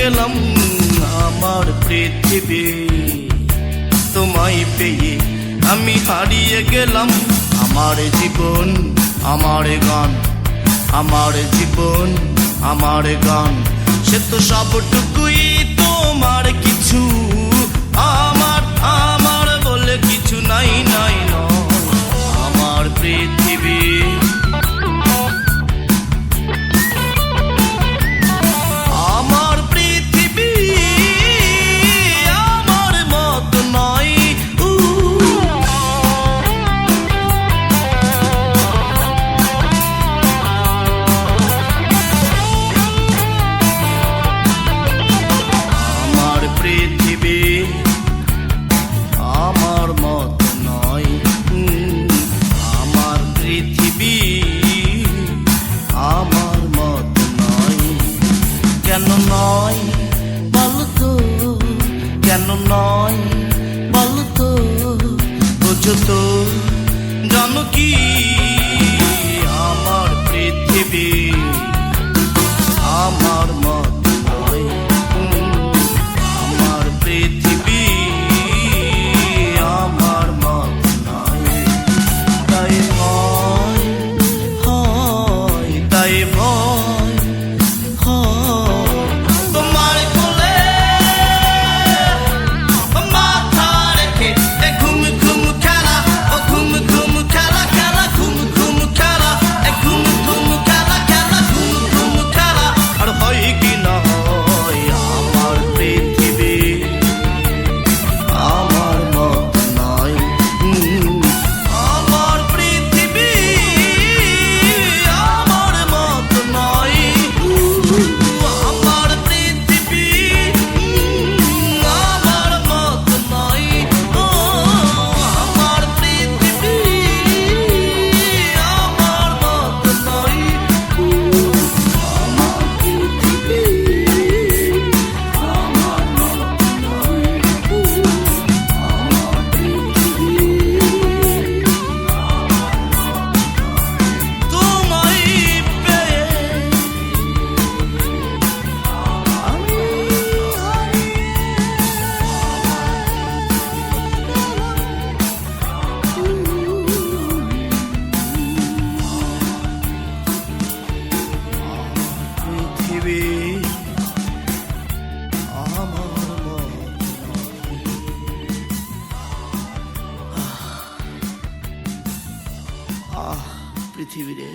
গেলাম আমার পৃথিবী, তোমায় পেয়ে আমি হারিয়ে গেলাম। আমার জীবন আমার গান, আমার জীবন আমার গান, সে তো সবটুকুই তোমার, কিছু আমার আমার বলে কিছু নাই নাই নয়। আমার পৃথিবী আমার পৃথিবী আমার মত নয়। আমার পৃথিবী আমার মত নয়। আমার পৃথিবী আমার মত নয়। কেন নয় বলতো, কেন নয় বলতো, বুঝো তো জানো কি আমার পৃথিবী আমার মত নয়। আমার পৃথিবী আমার মত নয়। তাই ভয় হয়, তাই ভয় হয় তোমার কোলে মাথা রেখে এ ঘুম ঘুম খেলা, ও ঘুম ঘুম খেলা খেলা, ঘুম ঘুম খেলা, এ ঘুম ঘুম খেলা খেলা, ঘুম ঘুম খেলা। আর হয় কি না হয় আমার পৃথিবী আমার মত নয়। আমার পৃথিবী আমার মত নয়। আমার পৃথিবী আমার মত নয়। আমার পৃথিবী আমার মত নয়। আমার পৃথিবী আমার তোমায় পেয়ে আমি পৃথিবী আমার মত পৃথিবী রে।